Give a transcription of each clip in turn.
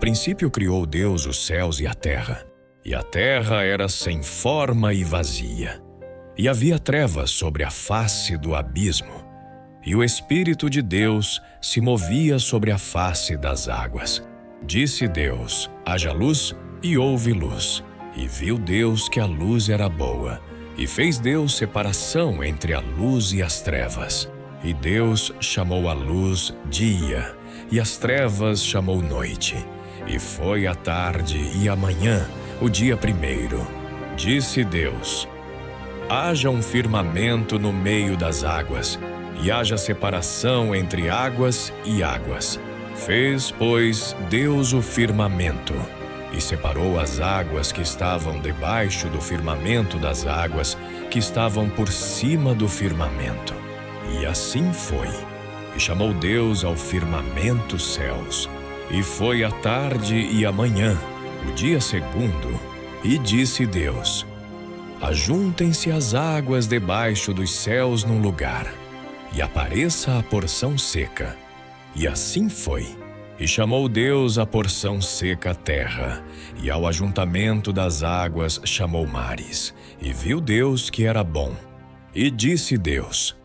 princípio criou Deus os céus e a terra era sem forma e vazia, e havia trevas sobre a face do abismo, e o Espírito de Deus se movia sobre a face das águas. Disse Deus: haja luz, e houve luz. E viu Deus que a luz era boa, e fez Deus separação entre a luz e as trevas. E Deus chamou a luz dia, e as trevas chamou noite. E foi a tarde e a manhã, o dia primeiro. Disse Deus: haja um firmamento no meio das águas, e haja separação entre águas e águas. Fez, pois, Deus o firmamento, e separou as águas que estavam debaixo do firmamento das águas que estavam por cima do firmamento. E assim foi. E chamou Deus ao firmamento céus. E foi a tarde e a manhã, o dia segundo. E disse Deus: ajuntem-se as águas debaixo dos céus num lugar, e apareça a porção seca. E assim foi. E chamou Deus a porção seca terra, e ao ajuntamento das águas chamou mares. E viu Deus que era bom. E disse Deus: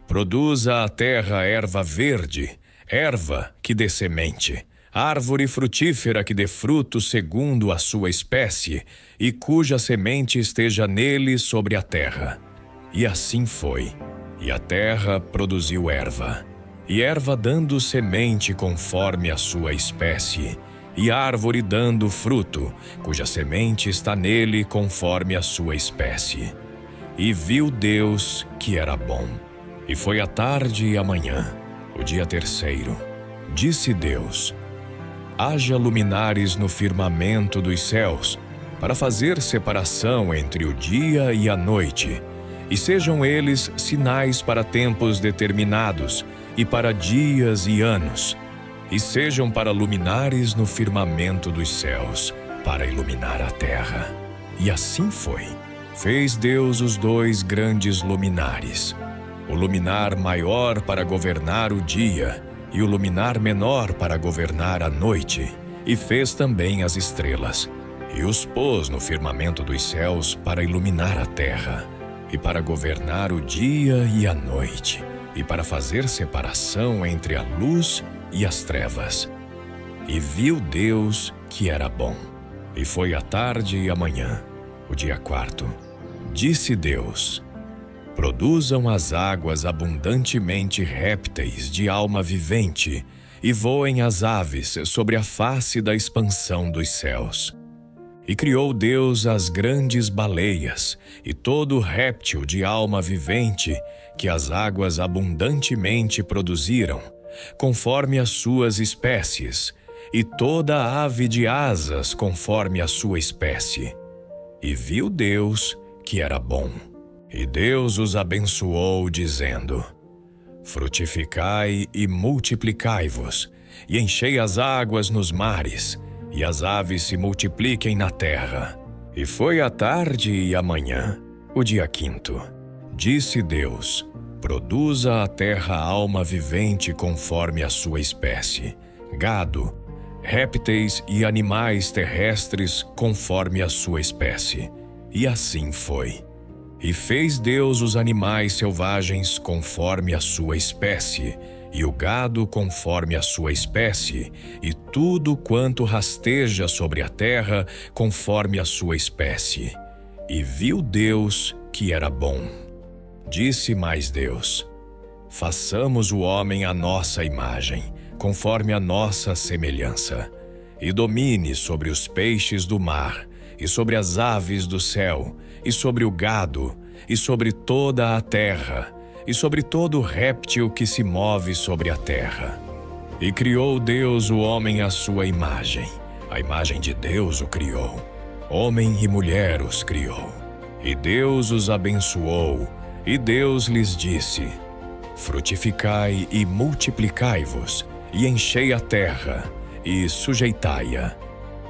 produza a terra erva verde, erva que dê semente, árvore frutífera que dê fruto segundo a sua espécie, e cuja semente esteja nele sobre a terra. E assim foi. E a terra produziu erva, e erva dando semente conforme a sua espécie, e árvore dando fruto, cuja semente está nele conforme a sua espécie. E viu Deus que era bom. E foi a tarde e a manhã, o dia terceiro. Disse Deus: haja luminares no firmamento dos céus, para fazer separação entre o dia e a noite, e sejam eles sinais para tempos determinados, e para dias e anos, e sejam para luminares no firmamento dos céus, para iluminar a terra. E assim foi. Fez Deus os dois grandes luminares, o luminar maior para governar o dia, e o luminar menor para governar a noite, e fez também as estrelas, e os pôs no firmamento dos céus para iluminar a terra, e para governar o dia e a noite, e para fazer separação entre a luz e as trevas. E viu Deus que era bom. E foi a tarde e a manhã, o dia quarto. Disse Deus: produzam as águas abundantemente répteis de alma vivente, e voem as aves sobre a face da expansão dos céus. E criou Deus as grandes baleias, e todo réptil de alma vivente, que as águas abundantemente produziram, conforme as suas espécies, e toda ave de asas conforme a sua espécie. E viu Deus que era bom. E Deus os abençoou, dizendo: frutificai e multiplicai-vos, e enchei as águas nos mares, e as aves se multipliquem na terra. E foi a tarde e a manhã, o dia quinto. Disse Deus: produza a terra alma vivente conforme a sua espécie, gado, répteis e animais terrestres conforme a sua espécie. E assim foi. E fez Deus os animais selvagens conforme a sua espécie, e o gado conforme a sua espécie, e tudo quanto rasteja sobre a terra conforme a sua espécie. E viu Deus que era bom. Disse mais Deus: façamos o homem à nossa imagem, conforme a nossa semelhança, e domine sobre os peixes do mar, e sobre as aves do céu, e sobre o gado, e sobre toda a terra, e sobre todo réptil que se move sobre a terra. E criou Deus o homem à sua imagem. A imagem de Deus o criou. Homem e mulher os criou. E Deus os abençoou. E Deus lhes disse: frutificai e multiplicai-vos, e enchei a terra, e sujeitai-a.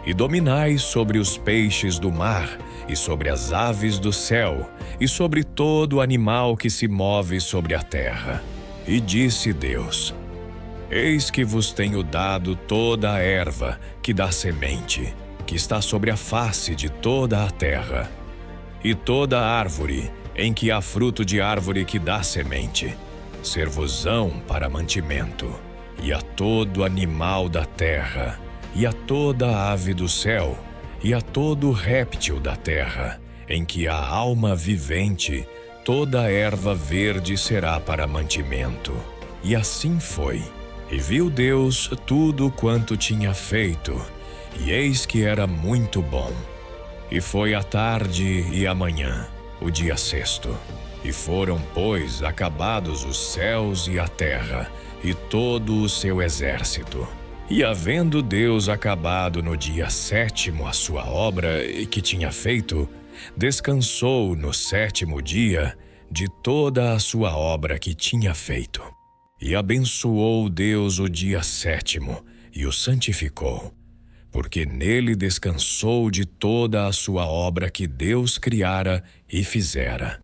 E dominai sobre os peixes do mar, e sobre as aves do céu, e sobre todo animal que se move sobre a terra. E disse Deus: Eis que vos tenho dado toda a erva que dá semente, que está sobre a face de toda a terra, e toda árvore em que há fruto de árvore que dá semente, ser-vos-ão para mantimento, e a todo animal da terra, e a toda ave do céu, e a todo réptil da terra, em que há alma vivente, toda a erva verde será para mantimento. E assim foi. E viu Deus tudo quanto tinha feito, e eis que era muito bom. E foi a tarde e a manhã, o dia sexto. E foram, pois, acabados os céus e a terra, e todo o seu exército. E havendo Deus acabado no dia sétimo a sua obra que tinha feito, descansou no sétimo dia de toda a sua obra que tinha feito. E abençoou Deus o dia sétimo e o santificou, porque nele descansou de toda a sua obra que Deus criara e fizera.